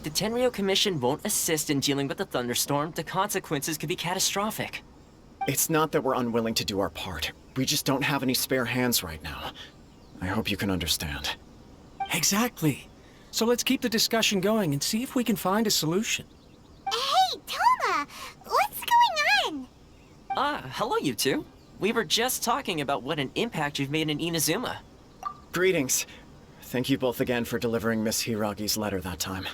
the Tenryo Commission won't assist in dealing with the thunderstorm, the consequences could be catastrophic. It's not that we're unwilling to do our part. We just don't have any spare hands right now. I hope you can understand. Exactly. So let's keep the discussion going and see if we can find a solution. Hey, Toma! What's going on? Hello you two. We were just talking about what an impact you've made in Inazuma. Greetings. Thank you both again for delivering Miss Hiragi's letter that time.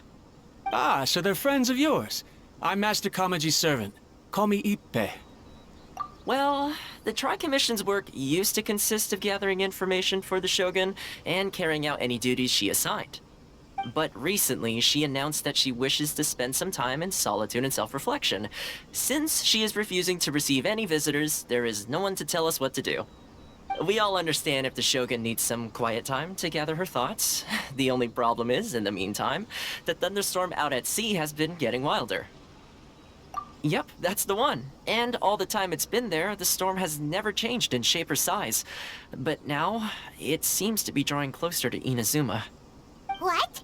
Ah, so they're friends of yours. I'm Master Kamaji's servant. Call me Ippe. Well, the Tri-Commission's work used to consist of gathering information for the Shogun and carrying out any duties she assigned. But recently, she announced that she wishes to spend some time in solitude and self-reflection. Since she is refusing to receive any visitors, there is no one to tell us what to do. We all understand if the Shogun needs some quiet time to gather her thoughts. The only problem is, in the meantime, the thunderstorm out at sea has been getting wilder. Yep, that's the one. And all the time it's been there, the storm has never changed in shape or size. But now, it seems to be drawing closer to Inazuma. What?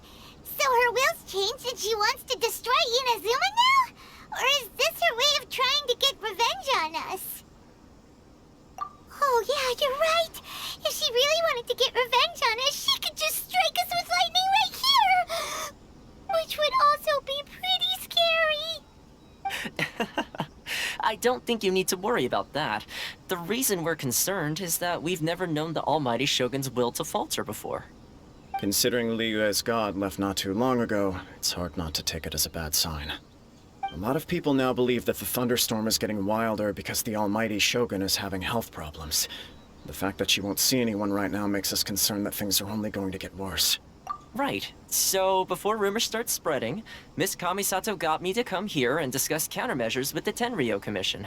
So her will's changed and she wants to destroy Inazuma now? Or is this her way of trying to get revenge on us? Oh yeah, you're right. If she really wanted to get revenge on us, she could just strike us with lightning right here! Which would also be pretty scary. I don't think you need to worry about that. The reason we're concerned is that we've never known the almighty Shogun's will to falter before. Considering Liyue's god left not too long ago, it's hard not to take it as a bad sign. A lot of people now believe that the thunderstorm is getting wilder because the almighty Shogun is having health problems. The fact that she won't see anyone right now makes us concerned that things are only going to get worse. Right. So, before rumors start spreading, Miss Kamisato got me to come here and discuss countermeasures with the Tenryo Commission.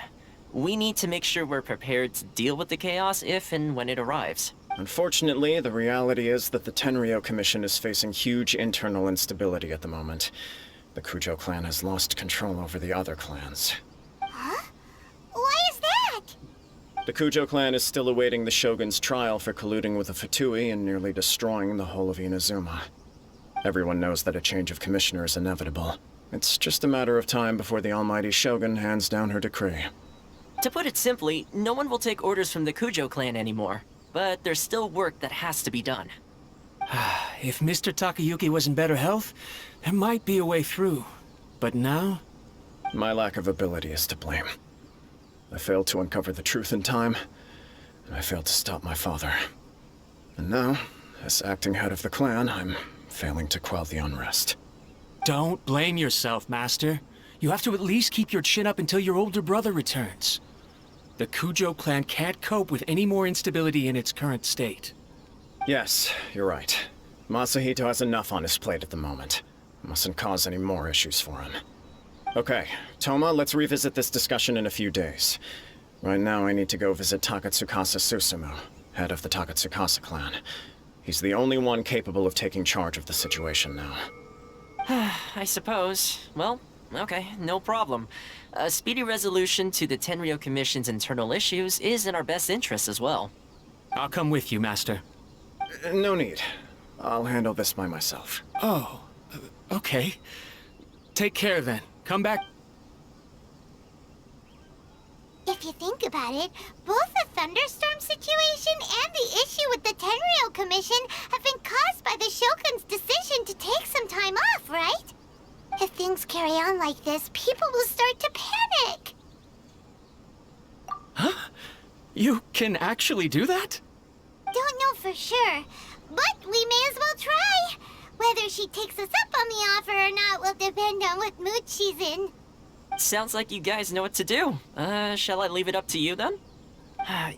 We need to make sure we're prepared to deal with the chaos if and when it arrives. Unfortunately, the reality is that the Tenryo Commission is facing huge internal instability at the moment. The Kujo clan has lost control over the other clans. Huh? Why is that? The Kujo clan is still awaiting the Shogun's trial for colluding with the Fatui and nearly destroying the whole of Inazuma. Everyone knows that a change of commissioner is inevitable. It's just a matter of time before the almighty Shogun hands down her decree. To put it simply, no one will take orders from the Kujo clan anymore. But there's still work that has to be done. If Mr. Takayuki was in better health, there might be a way through. But now? My lack of ability is to blame. I failed to uncover the truth in time, and I failed to stop my father. And now, as acting head of the clan, I'm failing to quell the unrest. Don't blame yourself, Master. You have to at least keep your chin up until your older brother returns. The Kujo clan can't cope with any more instability in its current state. Yes, you're right. Masahito has enough on his plate at the moment. Mustn't cause any more issues for him. Okay, Toma, let's revisit this discussion in a few days. Right now, I need to go visit Takatsukasa Susumu, head of the Takatsukasa clan. He's the only one capable of taking charge of the situation now. I suppose. Well, okay, no problem. A speedy resolution to the Tenryo Commission's internal issues is in our best interest as well. I'll come with you, Master. No need. I'll handle this by myself. Oh, okay. Take care then. Come back. If you think about it, both the thunderstorm situation and the issue with the Tenryo Commission have been caused by the Shogun's decision to take some time off, right? If things carry on like this, people will start to panic. Huh? You can actually do that? Don't know for sure, but we may as well try. Whether she takes us up on the offer or not will depend on what mood she's in. Sounds like you guys know what to do. Shall I leave it up to you then?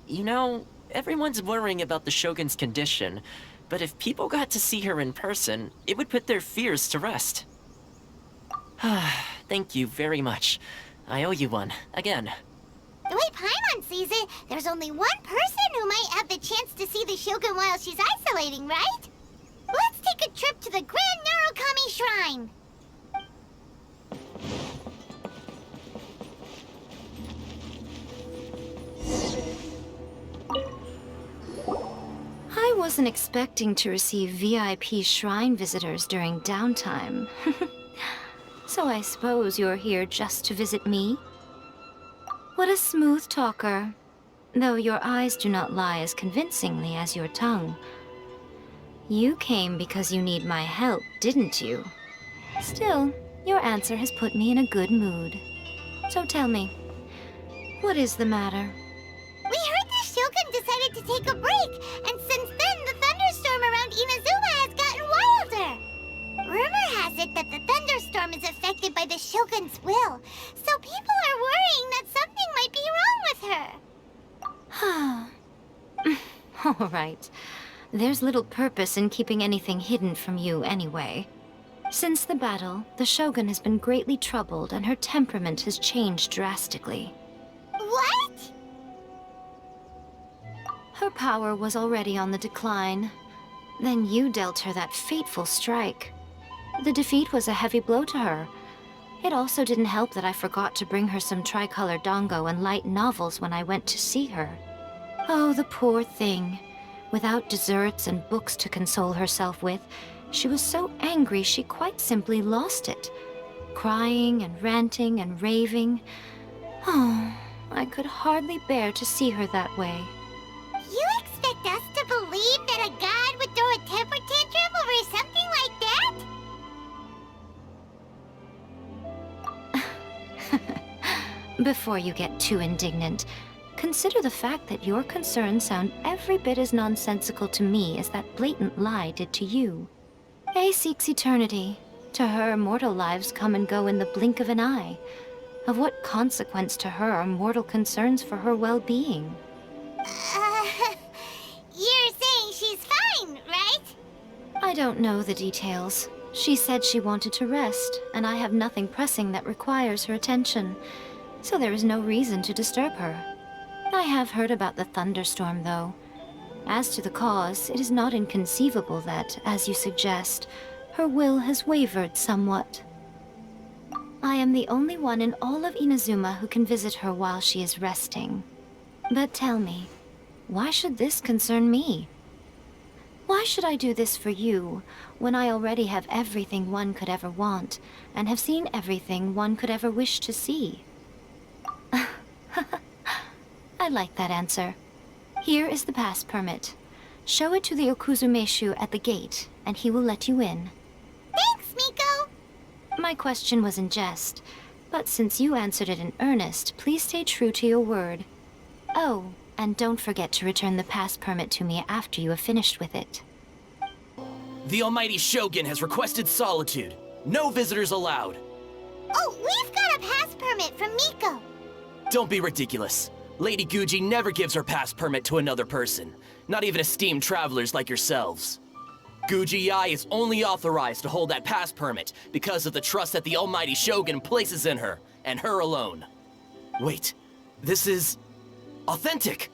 You know, everyone's worrying about the Shogun's condition, but if people got to see her in person, it would put their fears to rest. Thank you very much. I owe you one, again. The way Paimon sees it, there's only one person who might have the chance to see the Shogun while she's isolating, right? Let's take a trip to the Grand Narukami Shrine! I wasn't expecting to receive VIP shrine visitors during downtime. So I suppose you're here just to visit me? What a smooth talker. Though your eyes do not lie as convincingly as your tongue. You came because you need my help, didn't you? Still, your answer has put me in a good mood. So tell me, what is the matter? We heard the Shogun decided to take a break, and since then the thunderstorm around Inazuma has gotten wilder. Rumor has it that the thunderstorm is affected by the Shogun's will, so people are worrying that something might be wrong with her. All right. There's little purpose in keeping anything hidden from you anyway. Since the battle, the Shogun has been greatly troubled and her temperament has changed drastically. What? Her power was already on the decline. Then you dealt her that fateful strike. The defeat was a heavy blow to her. It also didn't help that I forgot to bring her some tricolor dango and light novels when I went to see her. Oh, the poor thing. Without desserts and books to console herself with, she was so angry she quite simply lost it. Crying and ranting and raving. Oh, I could hardly bear to see her that way. You expect us to believe that a god would throw a temper tantrum over something like that? Before you get too indignant, consider the fact that your concerns sound every bit as nonsensical to me as that blatant lie did to you. A seeks eternity. To her, mortal lives come and go in the blink of an eye. Of what consequence to her are mortal concerns for her well-being? You're saying she's fine, right? I don't know the details. She said she wanted to rest, and I have nothing pressing that requires her attention, so there is no reason to disturb her. I have heard about the thunderstorm, though. As to the cause, it is not inconceivable that, as you suggest, her will has wavered somewhat. I am the only one in all of Inazuma who can visit her while she is resting. But tell me, why should this concern me? Why should I do this for you, when I already have everything one could ever want, and have seen everything one could ever wish to see? I like that answer. Here is the pass permit. Show it to the Okuzumeshu at the gate, and he will let you in. Thanks, Miko! My question was in jest, but since you answered it in earnest, please stay true to your word. Oh, and don't forget to return the pass permit to me after you have finished with it. The almighty Shogun has requested solitude. No visitors allowed. Oh, we've got a pass permit from Miko! Don't be ridiculous. Lady Guji never gives her pass permit to another person, not even esteemed travelers like yourselves. Guji-ai is only authorized to hold that pass permit because of the trust that the almighty Shogun places in her, and her alone. Wait, this is authentic!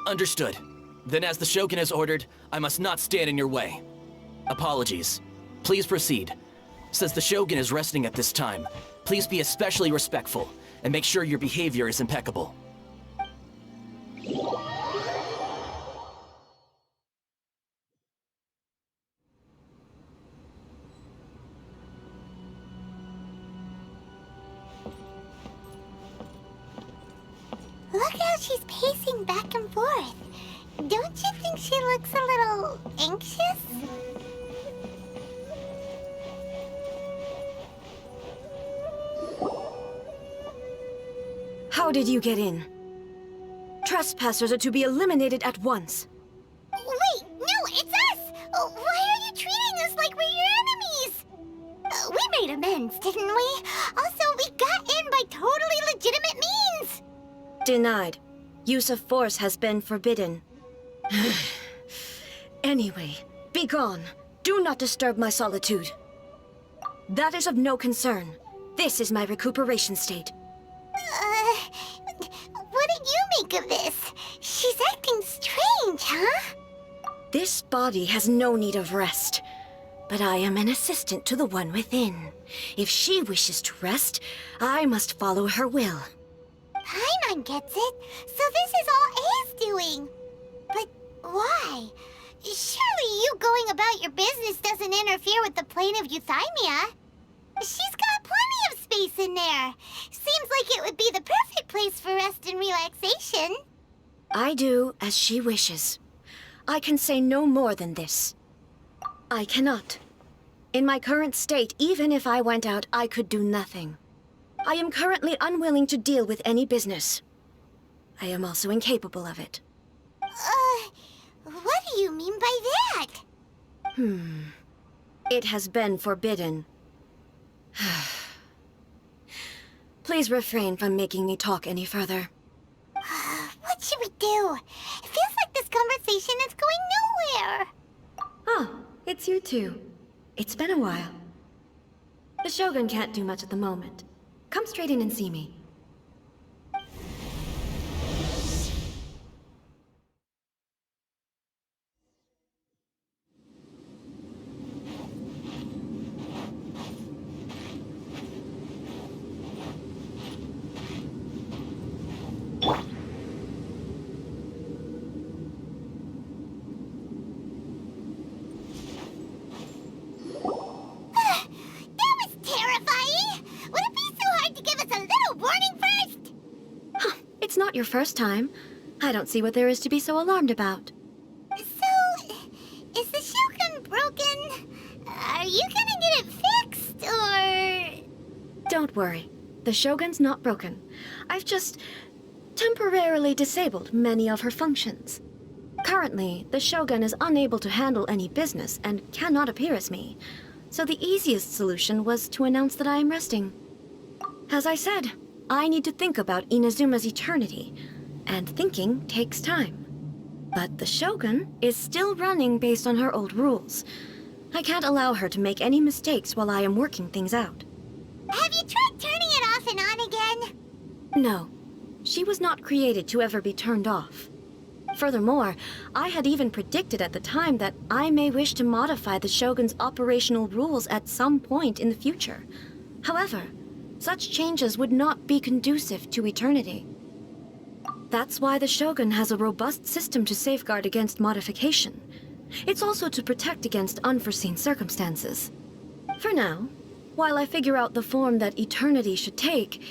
Understood. Then as the Shogun has ordered, I must not stand in your way. Apologies. Please proceed. Since the Shogun is resting at this time, please be especially respectful, and make sure your behavior is impeccable. Look how she's pacing back and forth. Don't you think she looks a little anxious? How did you get in? Trespassers are to be eliminated at once. Wait, no, it's us! Why are you treating us like we're your enemies? We made amends, didn't we? Also, we got in by totally legitimate means! Denied. Use of force has been forbidden. Anyway, be gone. Do not disturb my solitude. That is of no concern. This is my recuperation state. What did you make of this? She's acting strange, huh? This body has no need of rest. But I am an assistant to the one within. If she wishes to rest, I must follow her will. Paimon gets it. So this is all A's doing. But why? Surely you going about your business doesn't interfere with the plane of euthymia. like it would be the perfect place for rest and relaxation. I do as she wishes. I can say no more than this. I cannot. In my current state, even if I went out, I could do nothing. I am currently unwilling to deal with any business. I am also incapable of it. What do you mean by that? It has been forbidden. Please refrain from making me talk any further. What should we do? It feels like this conversation is going nowhere. Oh, it's you two. It's been a while. The Shogun can't do much at the moment. Come straight in and see me. That was terrifying! Would it be so hard to give us a little warning first? It's not your first time. I don't see what there is to be so alarmed about. So, is the Shogun broken? Are you gonna get it fixed, or...? Don't worry. The Shogun's not broken. I've just temporarily disabled many of her functions. Currently, the Shogun is unable to handle any business and cannot appear as me. So the easiest solution was to announce that I am resting. As I said, I need to think about Inazuma's eternity, and thinking takes time. But the Shogun is still running based on her old rules. I can't allow her to make any mistakes while I am working things out. Have you tried turning it off and on again? No, she was not created to ever be turned off. Furthermore, I had even predicted at the time that I may wish to modify the Shogun's operational rules at some point in the future. However, such changes would not be conducive to eternity. That's why the Shogun has a robust system to safeguard against modification. It's also to protect against unforeseen circumstances. For now, while I figure out the form that eternity should take,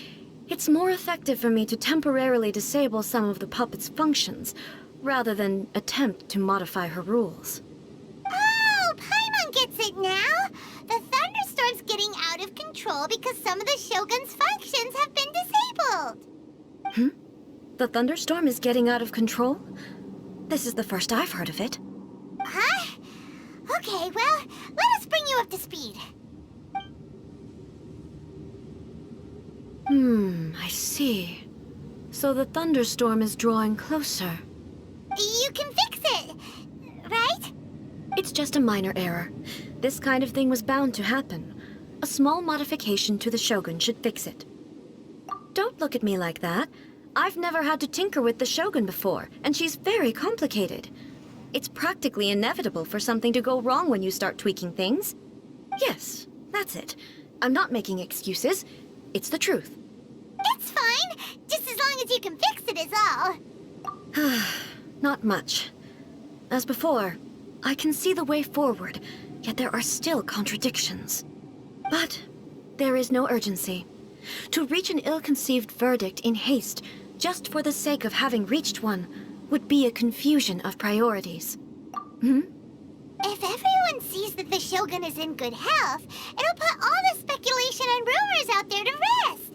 it's more effective for me to temporarily disable some of the puppet's functions, rather than attempt to modify her rules. Oh, Paimon gets it now! The thunderstorm's getting out of control because some of the Shogun's functions have been disabled. The thunderstorm is getting out of control? This is the first I've heard of it. Huh? Okay, well, let us bring you up to speed. I see. So the thunderstorm is drawing closer. You can fix it, right? It's just a minor error. This kind of thing was bound to happen. A small modification to the Shogun should fix it. Don't look at me like that. I've never had to tinker with the Shogun before, and she's very complicated. It's practically inevitable for something to go wrong when you start tweaking things. Yes, that's it. I'm not making excuses. It's the truth. It's fine, just as long as you can fix it is all. Not much. As before, I can see the way forward, yet there are still contradictions. But there is no urgency. To reach an ill-conceived verdict in haste, just for the sake of having reached one, would be a confusion of priorities. If everyone sees that the Shogun is in good health, it'll put all the speculation and rumors out there to rest.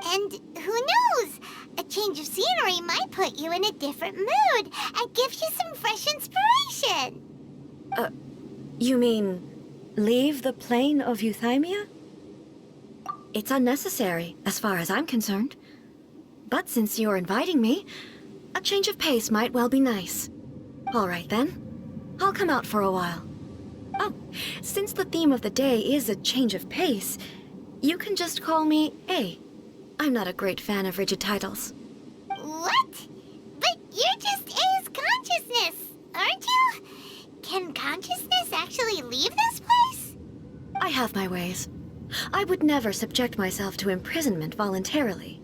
And who knows? A change of scenery might put you in a different mood and give you some fresh inspiration. You mean, leave the plane of euthymia? It's unnecessary, as far as I'm concerned. But since you're inviting me, a change of pace might well be nice. All right, then. I'll come out for a while. Oh, since the theme of the day is a change of pace, you can just call me A. I'm not a great fan of rigid titles. What? But you're just A's consciousness, aren't you? Can consciousness actually leave this place? I have my ways. I would never subject myself to imprisonment voluntarily.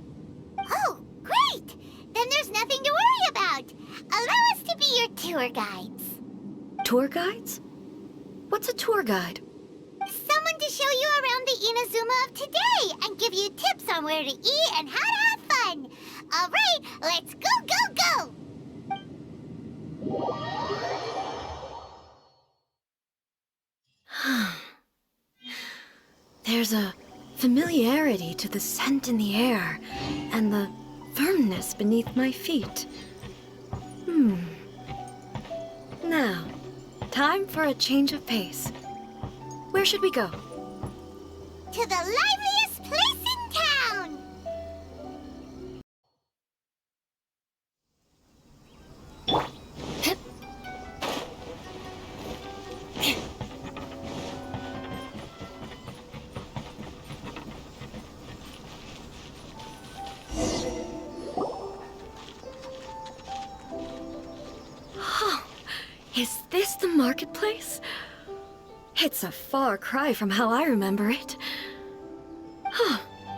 Oh, great! Then there's nothing to worry about. Allow us to be your tour guides. Tour guides? What's a tour guide? Someone to show you around the Inazuma of today and give you tips on where to eat and how to have fun. All right, let's go, go, go! There's a familiarity to the scent in the air and the firmness beneath my feet. Now, time for a change of pace. Where should we go? To the liveliest place in town! Is this the marketplace? It's a far cry from how I remember it.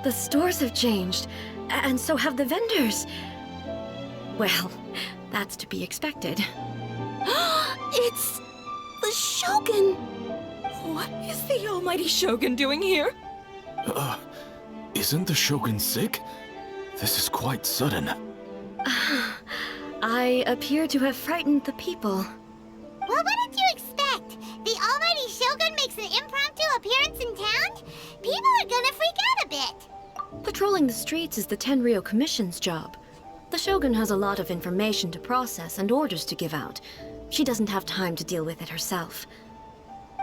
The stores have changed, and so have the vendors. Well, that's to be expected. It's the Shogun! What is the almighty Shogun doing here? Isn't the Shogun sick? This is quite sudden. I appear to have frightened the people. Well, what did you expect? The almighty Shogun makes an impromptu appearance in town? People are gonna freak out a bit. Patrolling the streets is the Tenryo Commission's job. The Shogun has a lot of information to process and orders to give out. She doesn't have time to deal with it herself.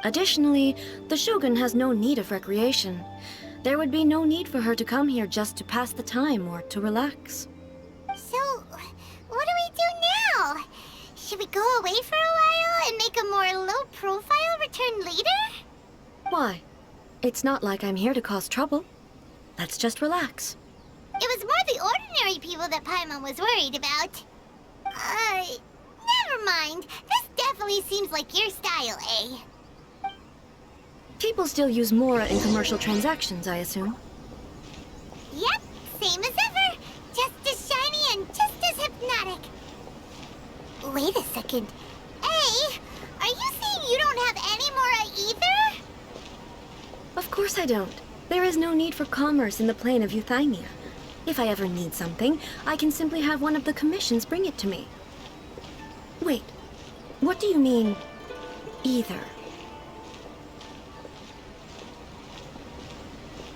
Additionally, the Shogun has no need of recreation. There would be no need for her to come here just to pass the time or to relax. So, what do we do now? Should we go away for a while and make a more low-profile return later? Why? It's not like I'm here to cause trouble. Let's just relax. It was more the ordinary people that Paimon was worried about. Never mind. This definitely seems like your style, eh? People still use Mora in commercial transactions, I assume. Yep, same as ever. Just as shiny and just as hypnotic. Wait a second. Hey, are you saying you don't have any Mora either? Of course I don't. There is no need for commerce in the plane of Euthymia. If I ever need something, I can simply have one of the commissions bring it to me. Wait, what do you mean, either?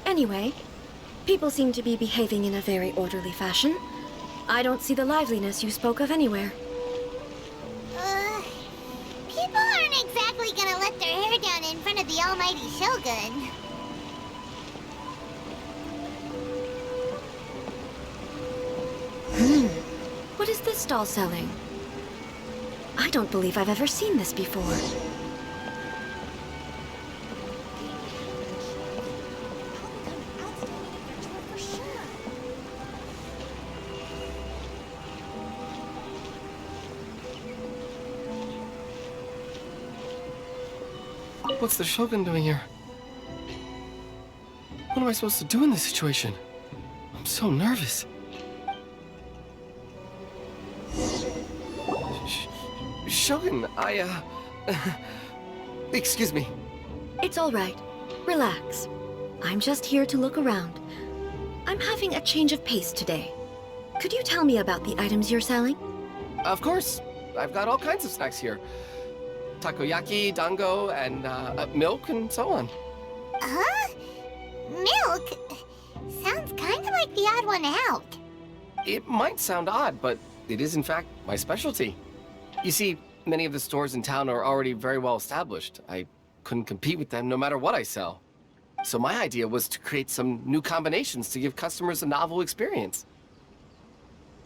Anyway, people seem to be behaving in a very orderly fashion. I don't see the liveliness you spoke of anywhere. People aren't exactly gonna let their hair down in front of the almighty Shogun. What is this stall selling? I don't believe I've ever seen this before. What's the Shogun doing here? What am I supposed to do in this situation? I'm so nervous. Shogun, excuse me. It's all right. Relax. I'm just here to look around. I'm having a change of pace today. Could you tell me about the items you're selling? Of course. I've got all kinds of snacks here. Takoyaki, dango, and milk, and so on. Huh? Milk? Sounds kind of like the odd one out. It might sound odd, but it is in fact my specialty. You see, many of the stores in town are already very well established. I couldn't compete with them no matter what I sell. So my idea was to create some new combinations to give customers a novel experience.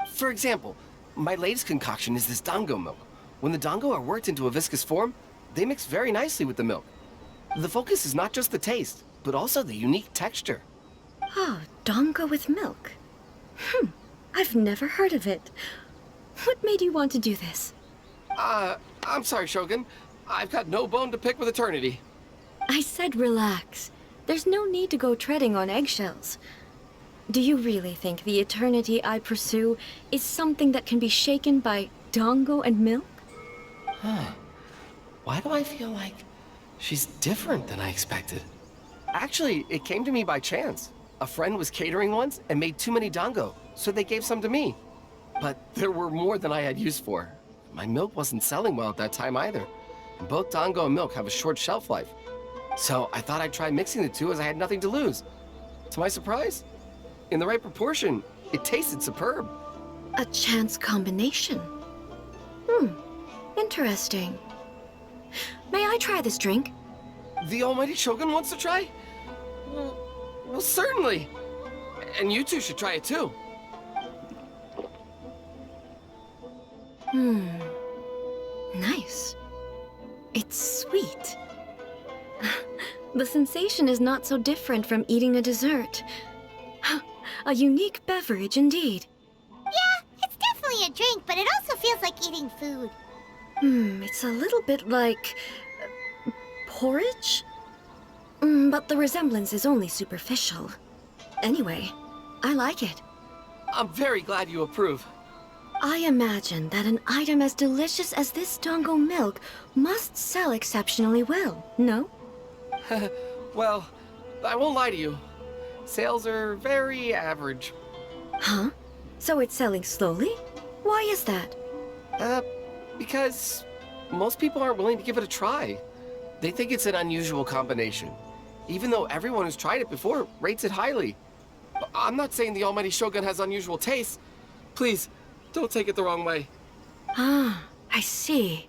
For example, my latest concoction is this dango milk. When the dango are worked into a viscous form, they mix very nicely with the milk. The focus is not just the taste, but also the unique texture. Oh, dango with milk. I've never heard of it. What made you want to do this? I'm sorry, Shogun. I've got no bone to pick with eternity. I said relax. There's no need to go treading on eggshells. Do you really think the eternity I pursue is something that can be shaken by dango and milk? Huh. Why do I feel like she's different than I expected? Actually, it came to me by chance. A friend was catering once and made too many dango, so they gave some to me. But there were more than I had use for. My milk wasn't selling well at that time either. And both dango and milk have a short shelf life. So I thought I'd try mixing the two as I had nothing to lose. To my surprise, in the right proportion, it tasted superb. A chance combination. Interesting. May I try this drink? The almighty Shogun wants to try? Well, certainly. And you two should try it too. Nice. It's sweet. The sensation is not so different from eating a dessert. A unique beverage indeed. Yeah, it's definitely a drink, but it also feels like eating food. It's a little bit like porridge? But the resemblance is only superficial. Anyway, I like it. I'm very glad you approve. I imagine that an item as delicious as this dango milk must sell exceptionally well, no? Well, I won't lie to you. Sales are very average. Huh? So it's selling slowly? Why is that? Because most people aren't willing to give it a try. They think it's an unusual combination. Even though everyone who's tried it before rates it highly. I'm not saying the almighty Shogun has unusual tastes. Please, don't take it the wrong way. Ah, I see.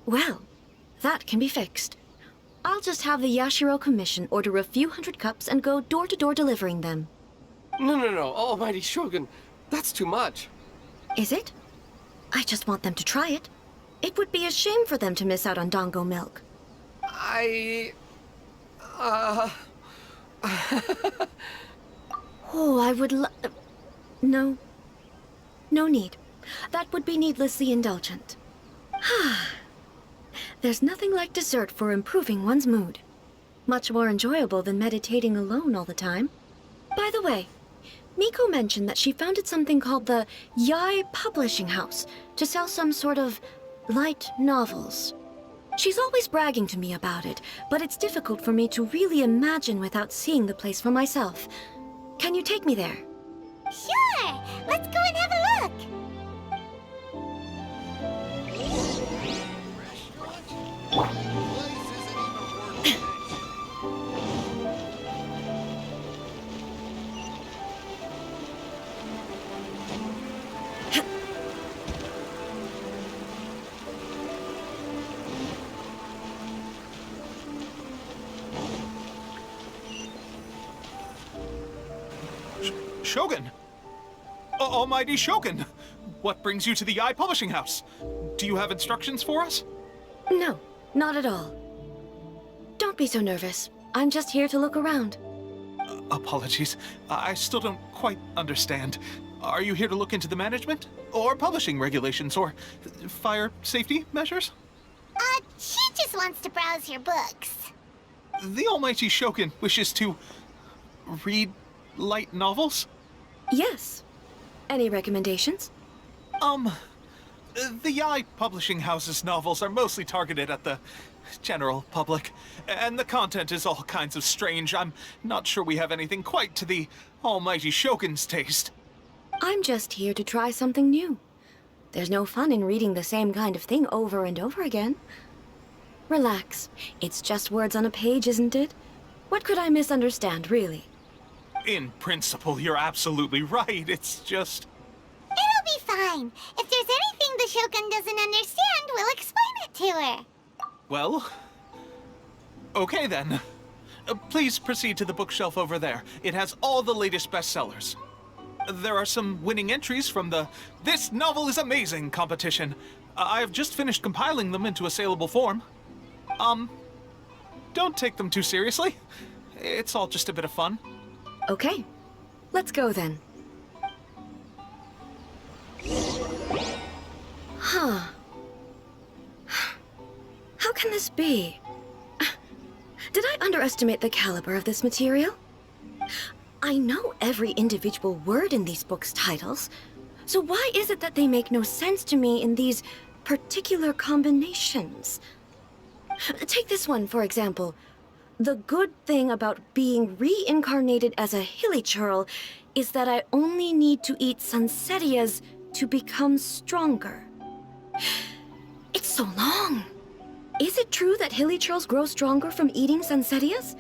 Well, that can be fixed. I'll just have the Yashiro Commission order a few hundred cups and go door to door delivering them. No, almighty Shogun. That's too much. Is it? I just want them to try it. It would be a shame for them to miss out on dango milk. Oh, I would No. No need. That would be needlessly indulgent. There's nothing like dessert for improving one's mood. Much more enjoyable than meditating alone all the time. By the way, Miko mentioned that she founded something called the Yai Publishing House to sell some sort of light novels. She's always bragging to me about it, but it's difficult for me to really imagine without seeing the place for myself. Can you take me there? Sure! Let's go and have a look! Shogun! Almighty Shogun! What brings you to the Yai Publishing House? Do you have instructions for us? No, not at all. Don't be so nervous. I'm just here to look around. Apologies. I still don't quite understand. Are you here to look into the management? Or publishing regulations? Or fire safety measures? She just wants to browse your books. The Almighty Shogun wishes to read light novels? Yes. Any recommendations? The Yai Publishing House's novels are mostly targeted at the general public, and the content is all kinds of strange. I'm not sure we have anything quite to the Almighty Shogun's taste. I'm just here to try something new. There's no fun in reading the same kind of thing over and over again. Relax. It's just words on a page, isn't it? What could I misunderstand, really? In principle, you're absolutely right. It's just... It'll be fine. If there's anything the Shogun doesn't understand, we'll explain it to her. Well... okay then. Please proceed to the bookshelf over there. It has all the latest bestsellers. There are some winning entries from the This Novel is Amazing competition. I've just finished compiling them into a saleable form. Don't take them too seriously. It's all just a bit of fun. Okay. Let's go then. Huh. How can this be? Did I underestimate the caliber of this material? I know every individual word in these books' titles, so why is it that they make no sense to me in these particular combinations? Take this one, for example. The good thing about being reincarnated as a hilichurl is that I only need to eat sunsetias to become stronger. It's so long. Is it true that hilichurls grow stronger from eating sunsetias?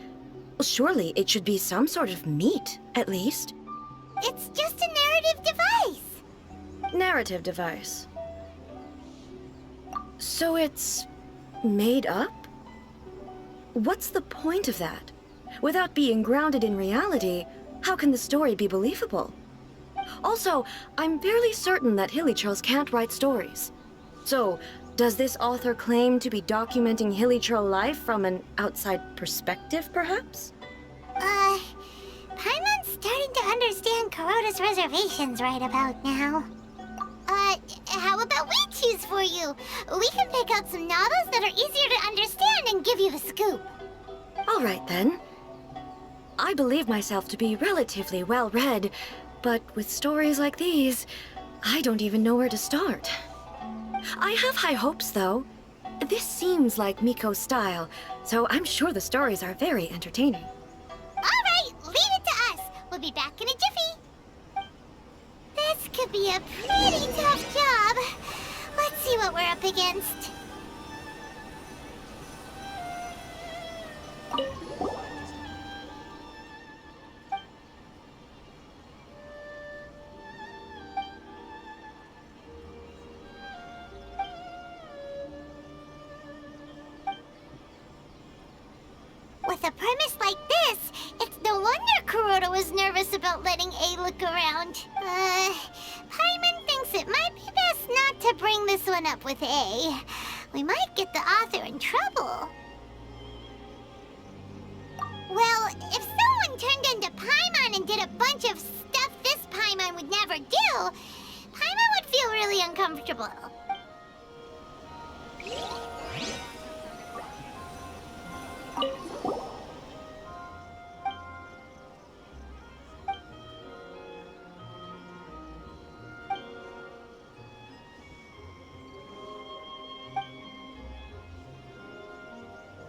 Well, surely it should be some sort of meat, at least. It's just a narrative device. Narrative device. So it's made up? What's the point of that? Without being grounded in reality, how can the story be believable? Also, I'm fairly certain that hilichurls can't write stories. So, does this author claim to be documenting hilichurl life from an outside perspective, perhaps? Paimon's starting to understand Kuroda's reservations right about now. How about we choose for you? We can pick out some novels that are easier to understand and give you the scoop. All right, then. I believe myself to be relatively well-read, but with stories like these, I don't even know where to start. I have high hopes, though. This seems like Miko's style, so I'm sure the stories are very entertaining. All right, leave it to us. We'll be back in a jiffy. This could be a pretty tough job. Let's see what we're up against. With a premise like this, it's no wonder Kuroda was nervous about letting A look around. Paimon thinks it might be best not to bring this one up with A. We might get the author in trouble. Well, if someone turned into Paimon and did a bunch of stuff this Paimon would never do, Paimon would feel really uncomfortable.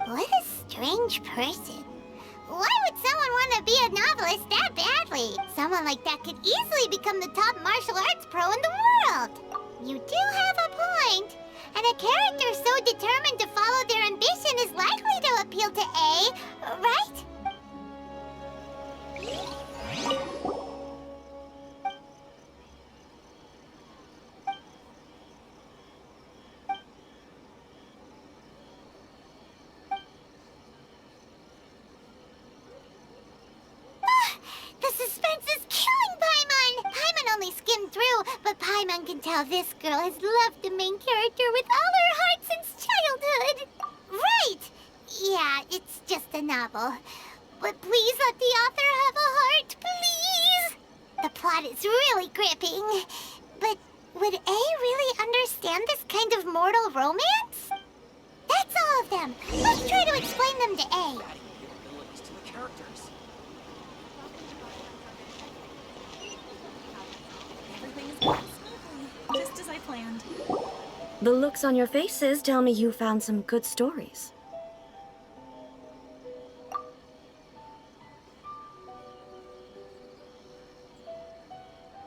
What a strange person. Why would someone want to be a novelist that badly? Someone like that could easily become the top martial arts pro in the world. You do have a point. And a character so determined to follow their ambition is likely to appeal to A, right? The suspense is killing Paimon! Paimon only skimmed through, but Paimon can tell this girl has loved the main character with all her heart since childhood. Right! Yeah, it's just a novel. But please let the author have a heart, please! The plot is really gripping. But would A really understand this kind of mortal romance? That's all of them. Let's try to explain them to A. Just as I planned. The looks on your faces tell me you found some good stories.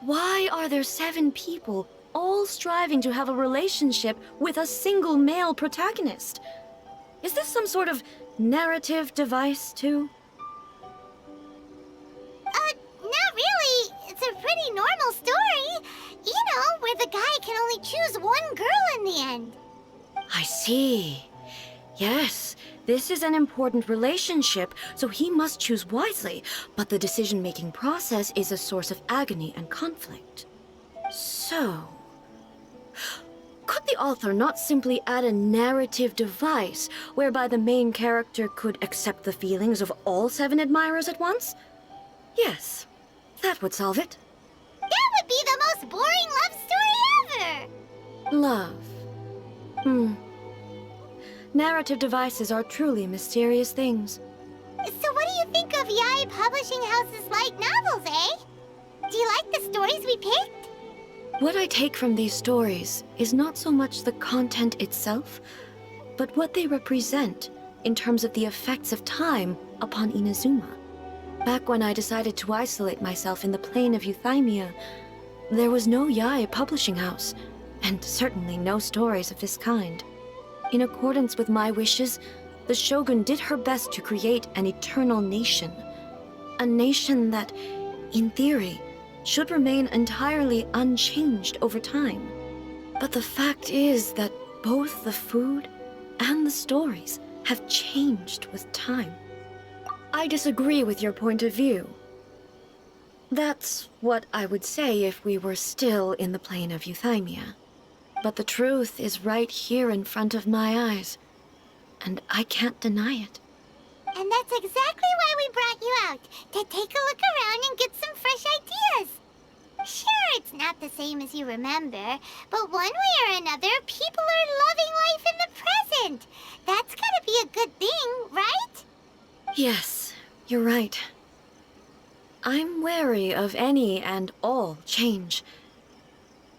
Why are there 7 people all striving to have a relationship with a single male protagonist? Is this some sort of narrative device, too? Not really. It's a pretty normal story. You know, where the guy can only choose one girl in the end. I see. Yes, this is an important relationship, so he must choose wisely, but the decision-making process is a source of agony and conflict. So, could the author not simply add a narrative device whereby the main character could accept the feelings of all 7 admirers at once? Yes, that would solve it. That would be the most boring love story ever! Love. Narrative devices are truly mysterious things. So what do you think of Yae Publishing House's light novels, eh? Do you like the stories we picked? What I take from these stories is not so much the content itself, but what they represent in terms of the effects of time upon Inazuma. Back when I decided to isolate myself in the plane of Euthymia, there was no Yae publishing house, and certainly no stories of this kind. In accordance with my wishes, the Shogun did her best to create an eternal nation. A nation that, in theory, should remain entirely unchanged over time. But the fact is that both the food and the stories have changed with time. I disagree with your point of view. That's what I would say if we were still in the plane of Euthymia. But the truth is right here in front of my eyes, and I can't deny it. And that's exactly why we brought you out, to take a look around and get some fresh ideas. Sure, it's not the same as you remember, but one way or another, people are loving life in the present. That's gotta be a good thing, right? Yes, you're right. I'm wary of any and all change.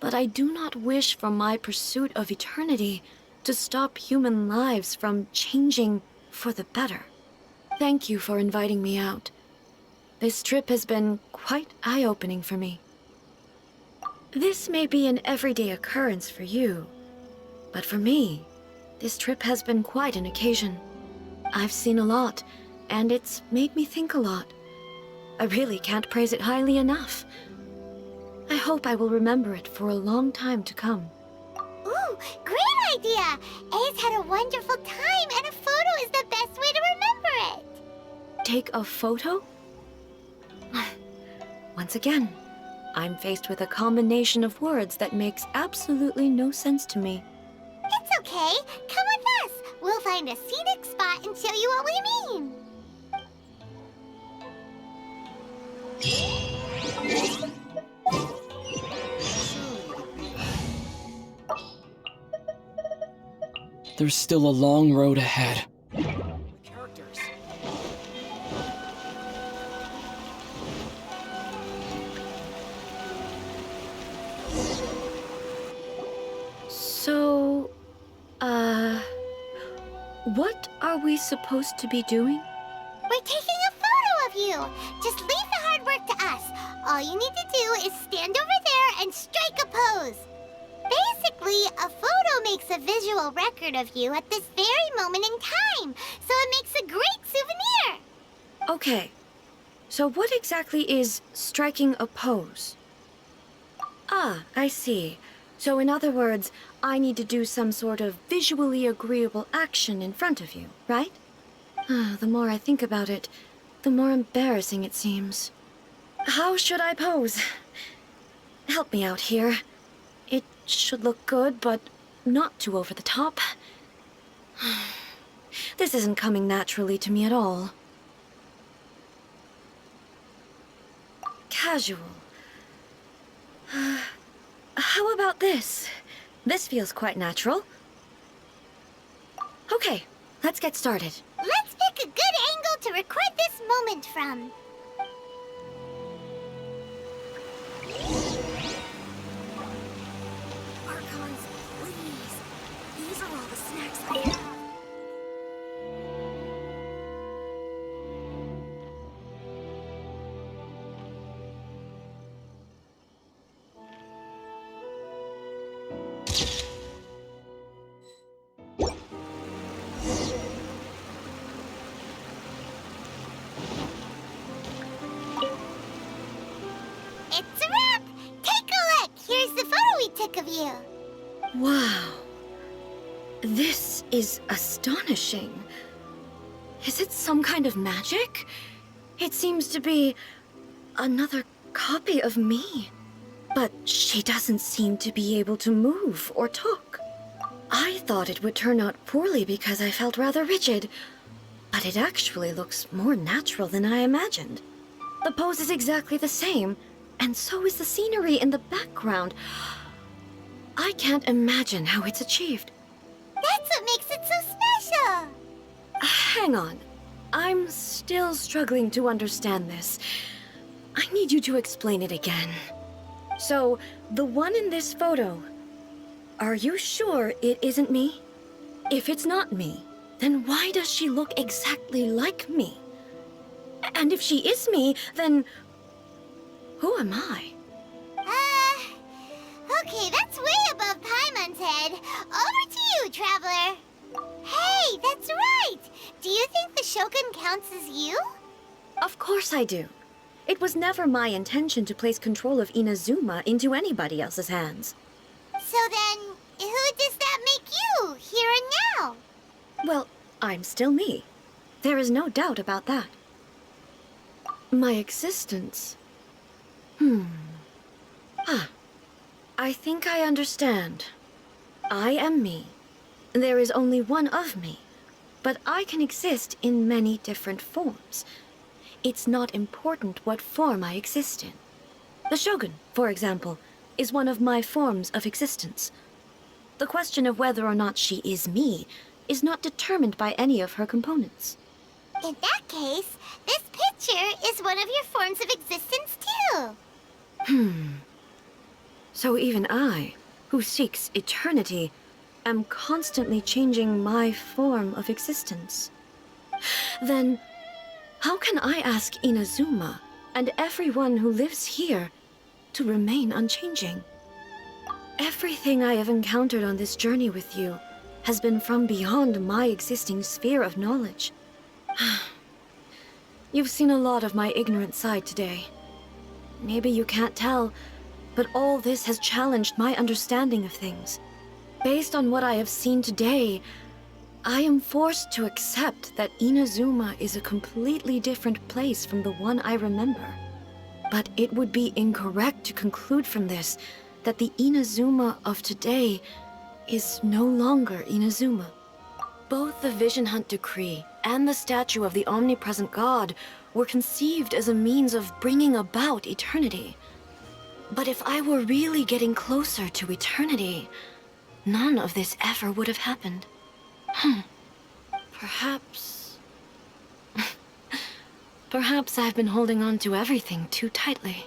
But I do not wish for my pursuit of eternity to stop human lives from changing for the better. Thank you for inviting me out. This trip has been quite eye-opening for me. This may be an everyday occurrence for you, but for me, this trip has been quite an occasion. I've seen a lot, and it's made me think a lot. I really can't praise it highly enough. I hope I will remember it for a long time to come. Ooh, great idea! A's had a wonderful time, and a photo is the best way to remember it. Take a photo? Once again, I'm faced with a combination of words that makes absolutely no sense to me. It's okay. Come with us. We'll find a scenic spot and show you what we mean. There's still a long road ahead. Characters. So, what are we supposed to be doing? We're taking a photo of you. Just leave the hard work to us. All you need to do is stand over there and strike a pose. Basically, a photo makes a visual record of you at this very moment in time, so it makes a great souvenir. Okay, so what exactly is striking a pose? Ah, I see. So in other words, I need to do some sort of visually agreeable action in front of you, right? The more I think about it, the more embarrassing it seems. How should I pose? Help me out here. It should look good, but not too over the top. This isn't coming naturally to me at all. Casual. How about this? This feels quite natural. Okay, let's get started. Let's pick a good angle to record this moment from. Archons, please. These are all the snacks I have. It's a wrap! Take a look! Here's the photo we took of you. Wow. This is astonishing. Is it some kind of magic? It seems to be another copy of me. But she doesn't seem to be able to move or talk. I thought it would turn out poorly because I felt rather rigid, but it actually looks more natural than I imagined. The pose is exactly the same, and so is the scenery in the background. I can't imagine how it's achieved. That's what makes it so special. Hang on. I'm still struggling to understand this. I need you to explain it again. So, the one in this photo, are you sure it isn't me? If it's not me, then why does she look exactly like me? And if she is me, then who am I? Okay, that's way above Paimon's head. Over to you, Traveler. Hey, that's right! Do you think the Shogun counts as you? Of course I do. It was never my intention to place control of Inazuma into anybody else's hands. So then, who does that make you, here and now? Well, I'm still me. There is no doubt about that. My existence... I think I understand. I am me. There is only one of me, but I can exist in many different forms. It's not important what form I exist in. The Shogun, for example, is one of my forms of existence. The question of whether or not she is me is not determined by any of her components. In that case, this picture is one of your forms of existence too. So even I, who seeks eternity, am constantly changing my form of existence. Then, how can I ask Inazuma and everyone who lives here to remain unchanging? Everything I have encountered on this journey with you has been from beyond my existing sphere of knowledge. You've seen a lot of my ignorant side today. Maybe you can't tell, but all this has challenged my understanding of things. Based on what I have seen today, I am forced to accept that Inazuma is a completely different place from the one I remember. But it would be incorrect to conclude from this that the Inazuma of today is no longer Inazuma. Both the Vision Hunt Decree and the statue of the Omnipresent God were conceived as a means of bringing about eternity. But if I were really getting closer to eternity, none of this ever would have happened. Perhaps... Perhaps I've been holding on to everything too tightly.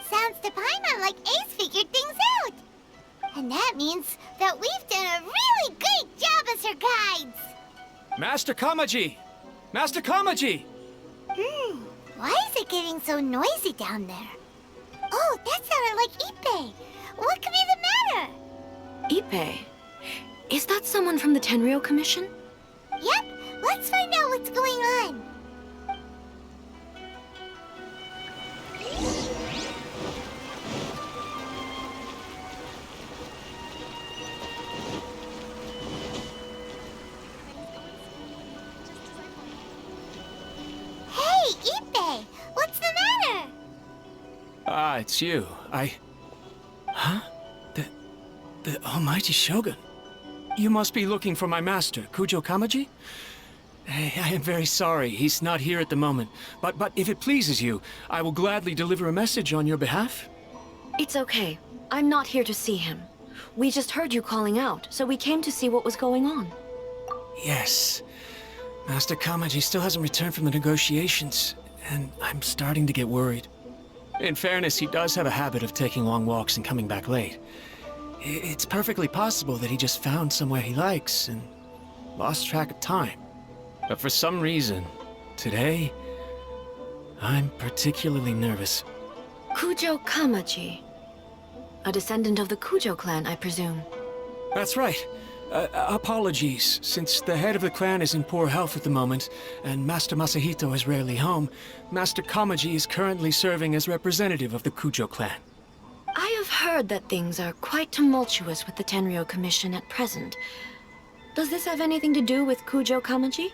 Sounds to Paimon like Ace figured things out. And that means that we've done a really great job as her guides. Master Kamaji! Master Kamaji! Why is it getting so noisy down there? Oh, that sounded like Ippei. What could be the matter? Ippei? Is that someone from the Tenryou Commission? Yep, let's find out what's going on. Hey, Ippei, what's the matter? Ah, it's you. Huh? The almighty Shogun. You must be looking for my master, Kujo Kamaji? I am very sorry, he's not here at the moment. But if it pleases you, I will gladly deliver a message on your behalf. It's okay. I'm not here to see him. We just heard you calling out, so we came to see what was going on. Yes. Master Kamaji still hasn't returned from the negotiations, and I'm starting to get worried. In fairness, he does have a habit of taking long walks and coming back late. It's perfectly possible that he just found somewhere he likes and lost track of time. But for some reason, today, I'm particularly nervous. Kujo Kamaji. A descendant of the Kujo clan, I presume. That's right. Apologies, since the head of the clan is in poor health at the moment, and Master Masahito is rarely home, Master Kamaji is currently serving as representative of the Kujo clan. I have heard that things are quite tumultuous with the Tenryou Commission at present. Does this have anything to do with Kujo Kamaji?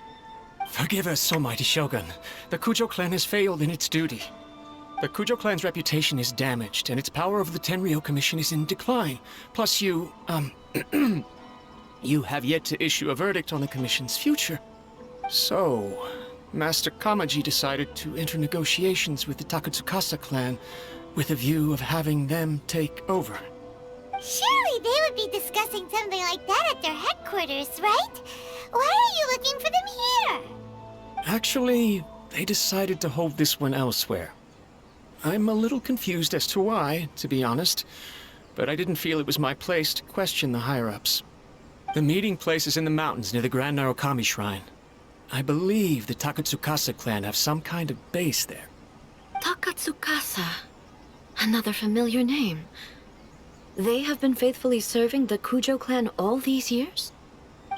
Forgive us, almighty Shogun. The Kujo clan has failed in its duty. The Kujo clan's reputation is damaged, and its power over the Tenryou Commission is in decline. Plus you, you have yet to issue a verdict on the Commission's future. So, Master Kamaji decided to enter negotiations with the Takatsukasa clan with a view of having them take over. Surely they would be discussing something like that at their headquarters, right? Why are you looking for them here? Actually, they decided to hold this one elsewhere. I'm a little confused as to why, to be honest, but I didn't feel it was my place to question the higher-ups. The meeting place is in the mountains near the Grand Narukami Shrine. I believe the Takatsukasa clan have some kind of base there. Takatsukasa. Another familiar name. They have been faithfully serving the Kujo clan all these years?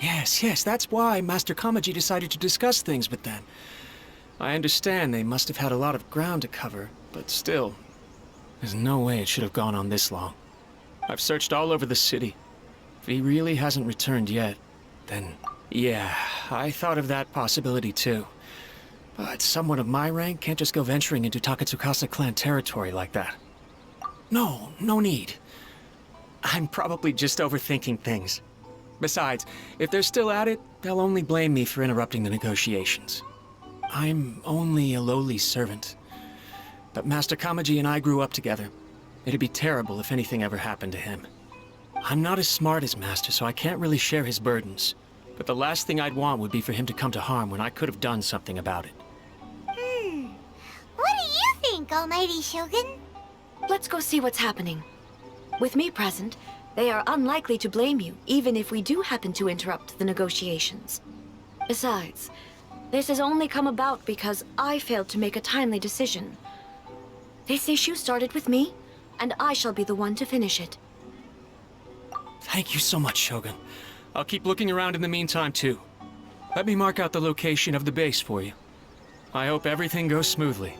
Yes, that's why Master Kamaji decided to discuss things with them. I understand they must have had a lot of ground to cover, but still, there's no way it should have gone on this long. I've searched all over the city. If he really hasn't returned yet, then yeah, I thought of that possibility too. But someone of my rank can't just go venturing into Takatsukasa clan territory like that. No need. I'm probably just overthinking things. Besides, if they're still at it, they'll only blame me for interrupting the negotiations. I'm only a lowly servant. But Master Kamaji and I grew up together. It'd be terrible if anything ever happened to him. I'm not as smart as Master, so I can't really share his burdens. But the last thing I'd want would be for him to come to harm when I could have done something about it. What do you think, Almighty Shogun? Let's go see what's happening. With me present, they are unlikely to blame you, even if we do happen to interrupt the negotiations. Besides, this has only come about because I failed to make a timely decision. This issue started with me, and I shall be the one to finish it. Thank you so much, Shogun. I'll keep looking around in the meantime, too. Let me mark out the location of the base for you. I hope everything goes smoothly.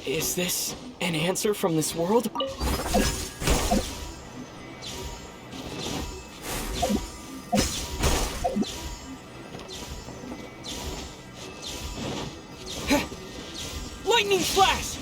Is this an answer from this world? Lightning flash!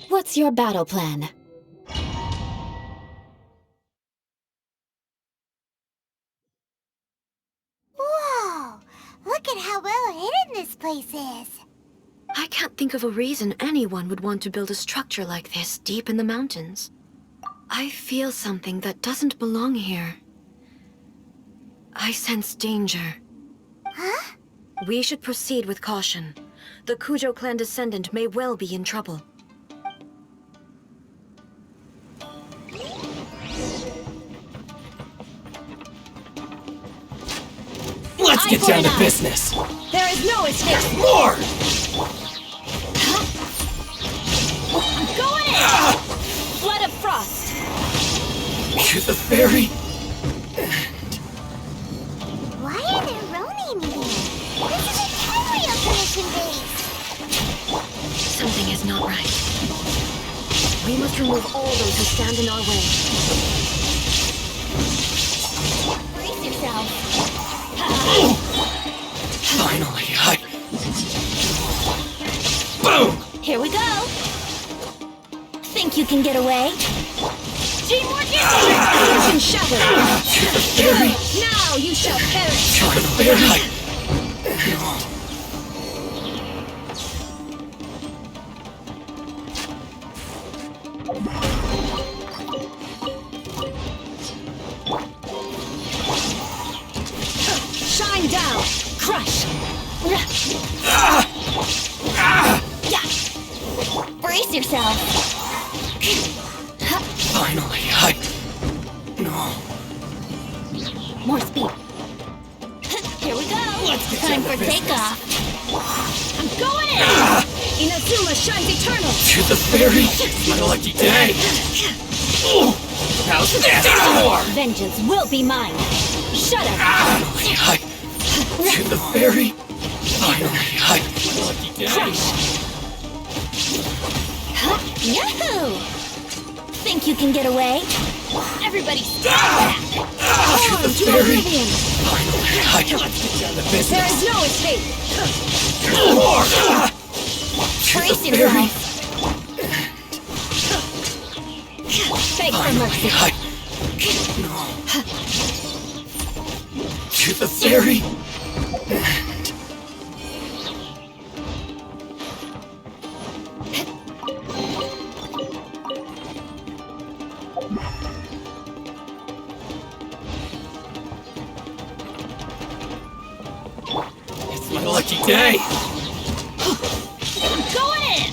What's your battle plan? Whoa! Look at how well hidden this place is. I can't think of a reason anyone would want to build a structure like this deep in the mountains. I feel something that doesn't belong here. I sense danger. Huh? We should proceed with caution. The Kujo clan descendant may well be in trouble. Let's get down to business! There is no escape! More! I'm going in! Flood of frost! To the ferry! Why are there Ronin here? This is a Tenryo Commission base! Something is not right. We must remove all those who stand in our way. Brace yourself. Finally, Boom! Here we go! Think you can get away? Teamwork is Genshin shattered! To the ferry! Now you shall perish! To the ferry! Shine down! Crush! Brace yourself! Finally, No. More speed. Here we go! Time for takeoff! I'm going in! Inazuma shines eternal! To the ferry! My lucky day! Now stand no more! Vengeance will be mine! Shut up! Finally, To the ferry! Finally, my lucky day! Crush! Yahoo! think you can get away? Everybody stand back! On to oblivion! There There is no escape! Brace yourself! Beg for mercy! To the ferry! It's my lucky day! Going in!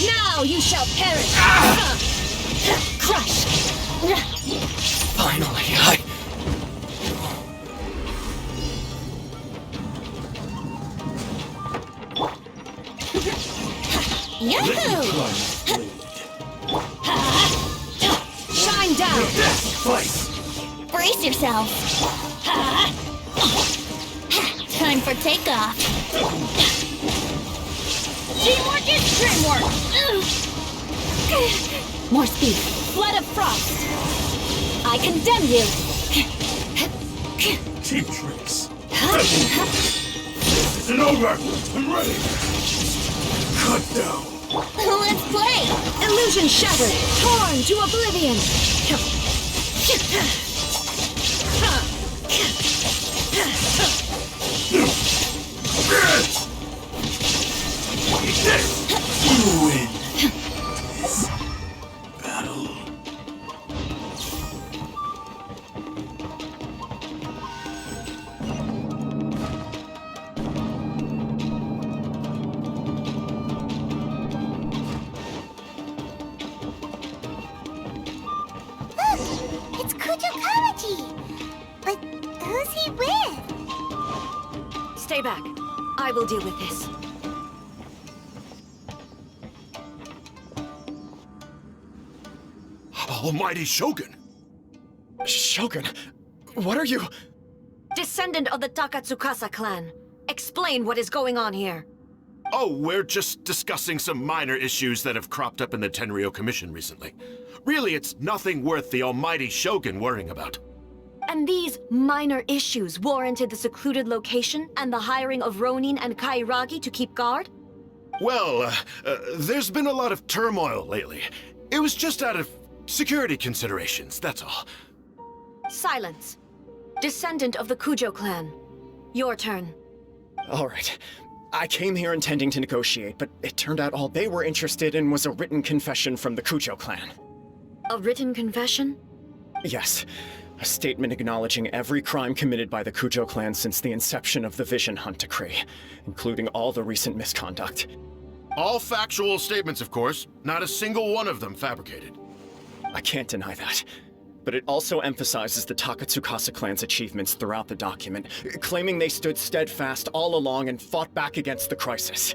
Now you shall perish! Crush! Finally, Yahoo! Shine down! Brace yourself! Time for takeoff! Teamwork is dreamwork! More speed! Flood of frost! I condemn you! Cheap tricks. This isn't over. I'm ready. Cut down. Let's play! Illusion shattered! Torn to oblivion! Eat this. You win. This battle. It's Kujo. But who's he with? Stay back. I will deal with this. Almighty Shogun. Shogun, what are you? Descendant of the Takatsukasa clan. Explain what is going on here. Oh, we're just discussing some minor issues that have cropped up in the Tenryou Commission recently. Really, it's nothing worth the almighty Shogun worrying about. And these minor issues warranted the secluded location and the hiring of Ronin and Kairagi to keep guard? Well, there's been a lot of turmoil lately. It was just out of security considerations, that's all. Silence. Descendant of the Kujo clan. Your turn. All right. I came here intending to negotiate, but it turned out all they were interested in was a written confession from the Kujo clan. A written confession? Yes. A statement acknowledging every crime committed by the Kujo clan since the inception of the Vision Hunt Decree, including all the recent misconduct. All factual statements, of course. Not a single one of them fabricated. I can't deny that. But it also emphasizes the Takatsukasa clan's achievements throughout the document, claiming they stood steadfast all along and fought back against the crisis.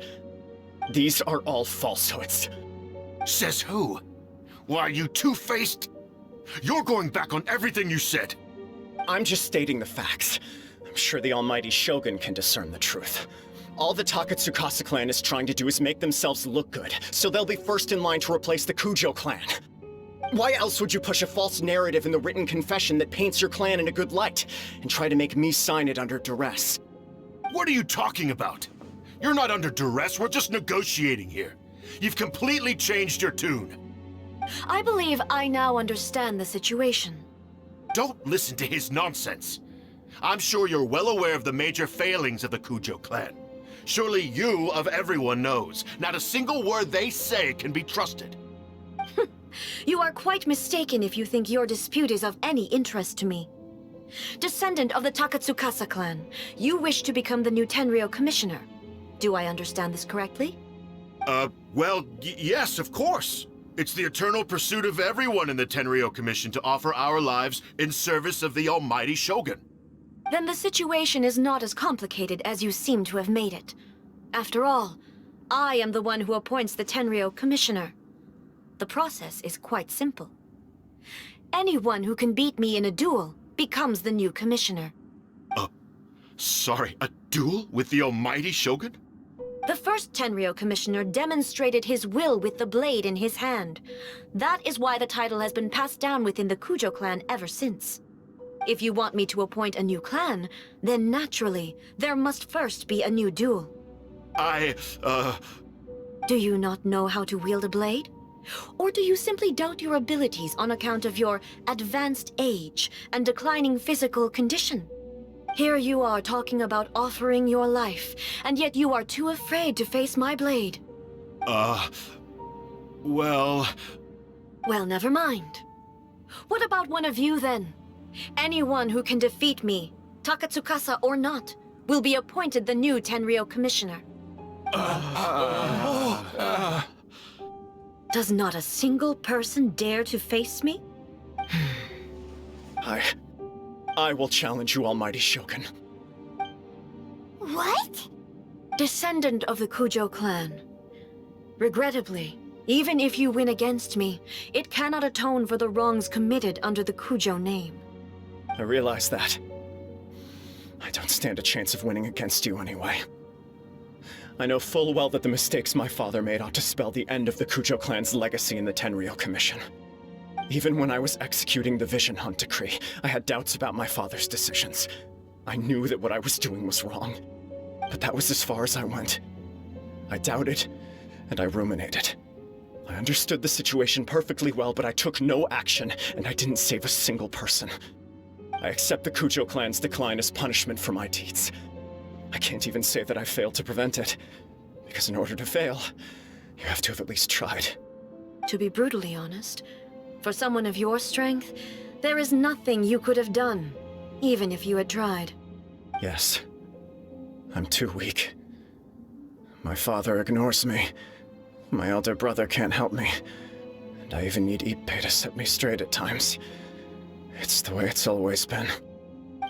These are all falsehoods. Says who? Why, you two-faced... You're going back on everything you said. I'm just stating the facts. I'm sure the almighty Shogun can discern the truth. All the Takatsukasa clan is trying to do is make themselves look good, so they'll be first in line to replace the Kujo clan. Why else would you push a false narrative in the written confession that paints your clan in a good light, and try to make me sign it under duress? What are you talking about? You're not under duress, we're just negotiating here. You've completely changed your tune. I believe I now understand the situation. Don't listen to his nonsense. I'm sure you're well aware of the major failings of the Kujo clan. Surely you, of everyone, knows. Not a single word they say can be trusted. You are quite mistaken if you think your dispute is of any interest to me. Descendant of the Takatsukasa clan, you wish to become the new Tenryou commissioner. Do I understand this correctly? Well, yes, of course. It's the eternal pursuit of everyone in the Tenryou Commission to offer our lives in service of the almighty Shogun. Then the situation is not as complicated as you seem to have made it. After all, I am the one who appoints the Tenryou commissioner. The process is quite simple. Anyone who can beat me in a duel becomes the new commissioner. Sorry, a duel with the almighty Shogun? The first Tenryou Commissioner demonstrated his will with the blade in his hand. That is why the title has been passed down within the Kujo clan ever since. If you want me to appoint a new clan, then naturally, there must first be a new duel. Do you not know how to wield a blade? Or do you simply doubt your abilities on account of your advanced age and declining physical condition? Here you are talking about offering your life, and yet you are too afraid to face my blade. Well, never mind. What about one of you, then? Anyone who can defeat me, Takatsukasa or not, will be appointed the new Tenryou Commissioner. Does not a single person dare to face me? I will challenge you, Almighty Shogun. What? Descendant of the Kujo clan. Regrettably, even if you win against me, it cannot atone for the wrongs committed under the Kujo name. I realize that. I don't stand a chance of winning against you anyway. I know full well that the mistakes my father made ought to spell the end of the Kujo clan's legacy in the Tenryou Commission. Even when I was executing the Vision Hunt decree, I had doubts about my father's decisions. I knew that what I was doing was wrong, but that was as far as I went. I doubted, and I ruminated. I understood the situation perfectly well, but I took no action, and I didn't save a single person. I accept the Kujo clan's decline as punishment for my deeds. I can't even say that I failed to prevent it, because in order to fail, you have to have at least tried. To be brutally honest, for someone of your strength, there is nothing you could have done, even if you had tried. Yes. I'm too weak. My father ignores me. My elder brother can't help me. And I even need Ippei to set me straight at times. It's the way it's always been.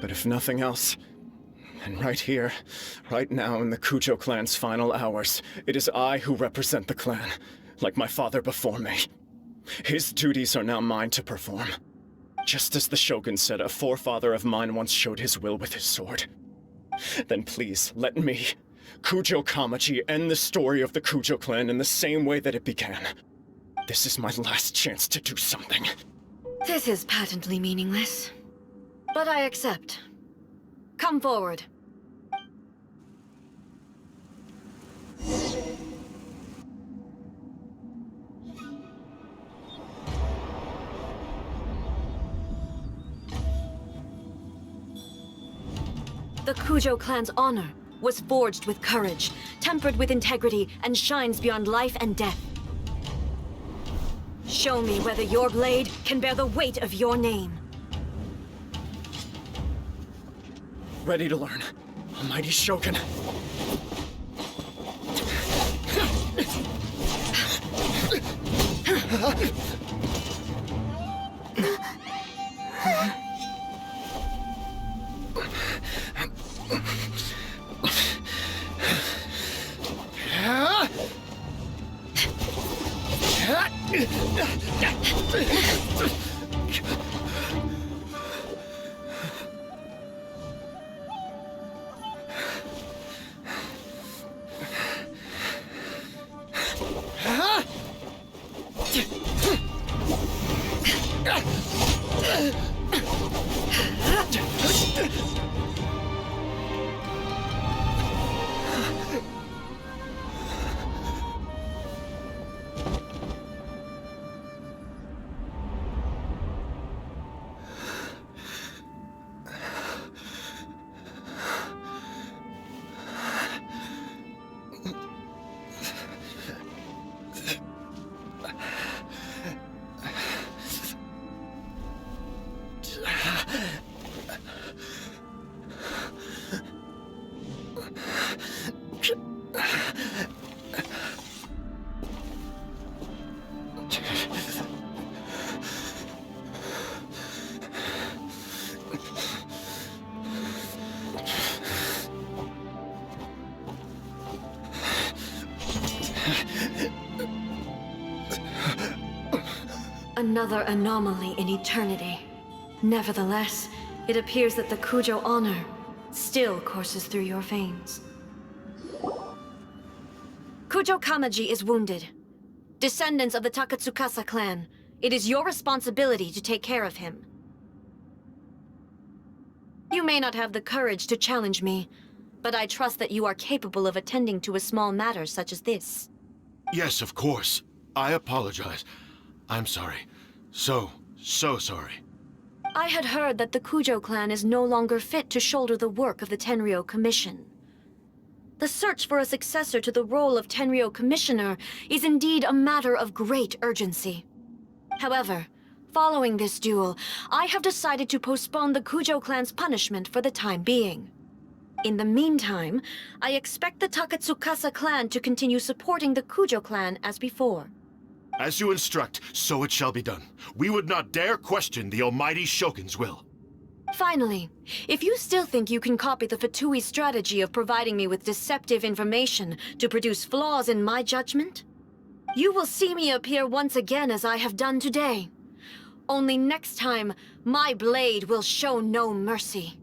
But if nothing else, then right here, right now in the Kujo clan's final hours, it is I who represent the clan, like my father before me. His duties are now mine to perform. Just as the Shogun said a forefather of mine once showed his will with his sword. Then please, let me, Kujo Kamaji, end the story of the Kujo clan in the same way that it began. This is my last chance to do something. This is patently meaningless. But I accept. Come forward. The Kujo clan's honor was forged with courage, tempered with integrity, and shines beyond life and death. Show me whether your blade can bear the weight of your name. Ready to learn, Almighty Shogun. Another anomaly in eternity. Nevertheless, it appears that the Kujo honor still courses through your veins. Kujo Kamaji is wounded. Descendants of the Takatsukasa clan, it is your responsibility to take care of him. You may not have the courage to challenge me, but I trust that you are capable of attending to a small matter such as this. Yes, of course. I apologize. I'm sorry. So sorry. I had heard that the Kujo clan is no longer fit to shoulder the work of the Tenryou Commission. The search for a successor to the role of Tenryou Commissioner is indeed a matter of great urgency. However, following this duel, I have decided to postpone the Kujo clan's punishment for the time being. In the meantime, I expect the Takatsukasa clan to continue supporting the Kujo clan as before. As you instruct, so it shall be done. We would not dare question the almighty Shogun's will. Finally, if you still think you can copy the Fatui strategy of providing me with deceptive information to produce flaws in my judgment, you will see me appear once again as I have done today. Only next time, my blade will show no mercy.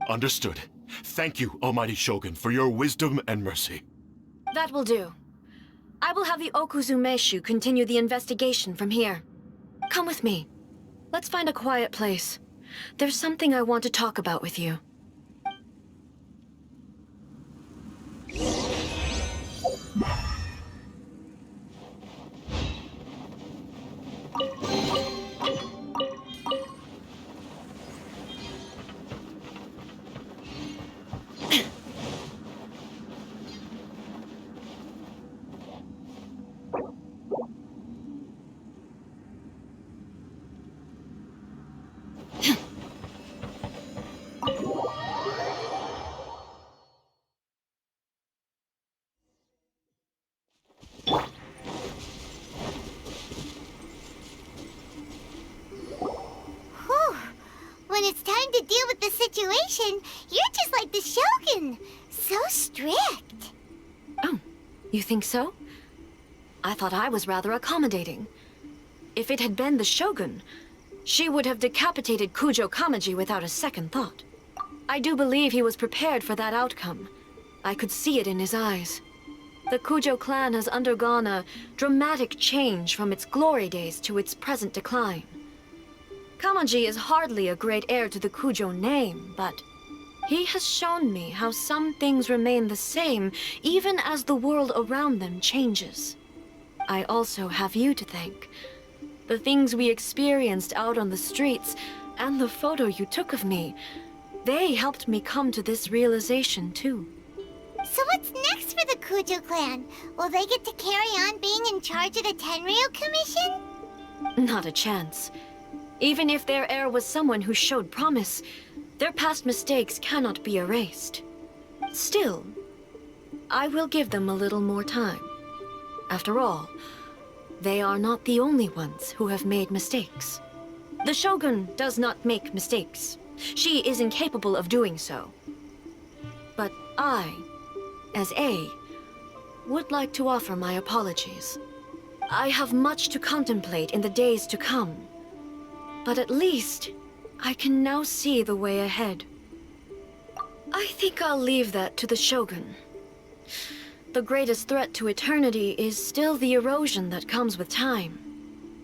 Understood. Thank you, almighty Shogun, for your wisdom and mercy. That will do. I will have the Okuzumeshu continue the investigation from here. Come with me. Let's find a quiet place. There's something I want to talk about with you. When it's time to deal with the situation, you're just like the Shogun. So strict. Oh, you think so? I thought I was rather accommodating. If it had been the Shogun, she would have decapitated Kujo Kamaji without a second thought. I do believe he was prepared for that outcome. I could see it in his eyes. The Kujo clan has undergone a dramatic change from its glory days to its present decline. Kamaji is hardly a great heir to the Kujo name, but he has shown me how some things remain the same even as the world around them changes. I also have you to thank. The things we experienced out on the streets and the photo you took of me, they helped me come to this realization too. So what's next for the Kujo clan? Will they get to carry on being in charge of the Tenryou Commission? Not a chance. Even if their heir was someone who showed promise, their past mistakes cannot be erased. Still, I will give them a little more time. After all, they are not the only ones who have made mistakes. The Shogun does not make mistakes. She is incapable of doing so. But I, as A, would like to offer my apologies. I have much to contemplate in the days to come. But at least, I can now see the way ahead. I think I'll leave that to the Shogun. The greatest threat to eternity is still the erosion that comes with time.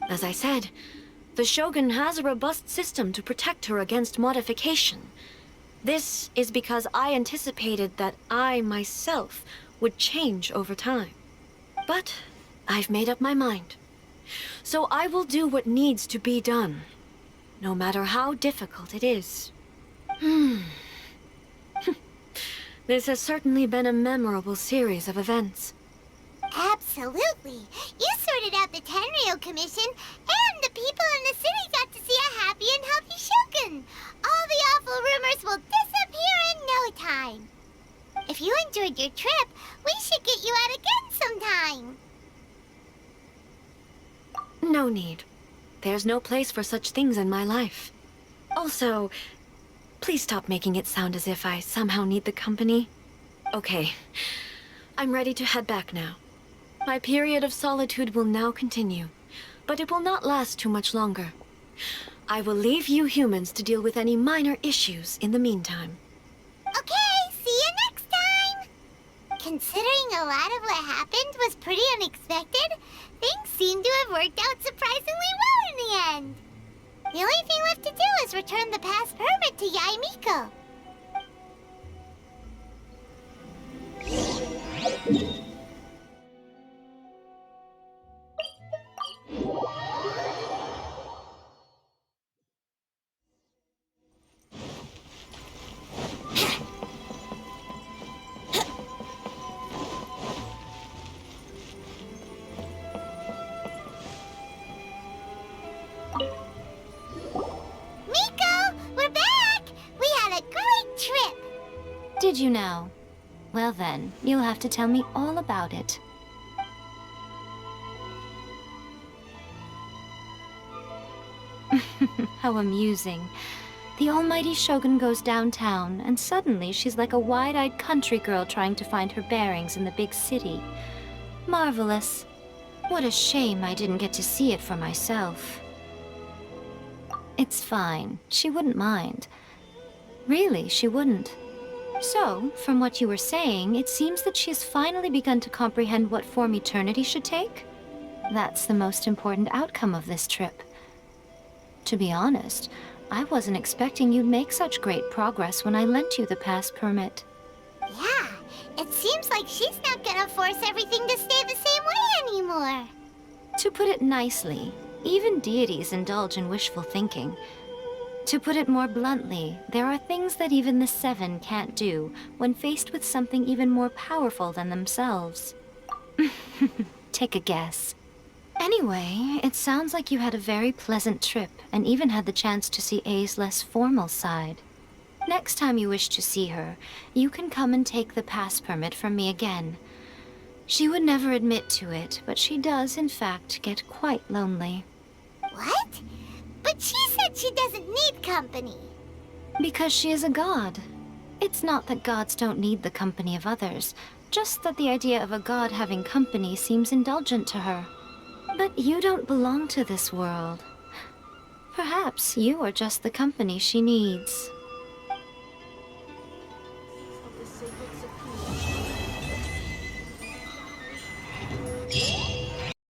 As I said, the Shogun has a robust system to protect her against modification. This is because I anticipated that I myself would change over time. But I've made up my mind. So I will do what needs to be done, no matter how difficult it is. This has certainly been a memorable series of events. Absolutely. You sorted out the Tenryou Commission, and the people in the city got to see a happy and healthy Shogun. All the awful rumors will disappear in no time. If you enjoyed your trip, we should get you out again sometime. No need. There's no place for such things in my life. Also, please stop making it sound as if I somehow need the company. Okay, I'm ready to head back now. My period of solitude will now continue, but it will not last too much longer. I will leave you humans to deal with any minor issues in the meantime. Okay, see you next time! Considering a lot of what happened was pretty unexpected, things seem to have worked out surprisingly well in the end. The only thing left to do is return the pass permit to Yae Miko. Miko, we're back! We had a great trip! Did you now? Well then, you'll have to tell me all about it. How amusing. The almighty Shogun goes downtown, and suddenly she's like a wide-eyed country girl trying to find her bearings in the big city. Marvelous. What a shame I didn't get to see it for myself. It's fine. She wouldn't mind. Really, she wouldn't. So, from what you were saying, it seems that she has finally begun to comprehend what form eternity should take? That's the most important outcome of this trip. To be honest, I wasn't expecting you'd make such great progress when I lent you the pass permit. Yeah, it seems like she's not gonna force everything to stay the same way anymore. To put it nicely, even deities indulge in wishful thinking. To put it more bluntly, there are things that even the Seven can't do when faced with something even more powerful than themselves. Take a guess. Anyway, it sounds like you had a very pleasant trip and even had the chance to see A's less formal side. Next time you wish to see her, you can come and take the pass permit from me again. She would never admit to it, but she does, in fact, get quite lonely. What? But she said she doesn't need company. Because she is a god. It's not that gods don't need the company of others, just that the idea of a god having company seems indulgent to her. But you don't belong to this world. Perhaps you are just the company she needs.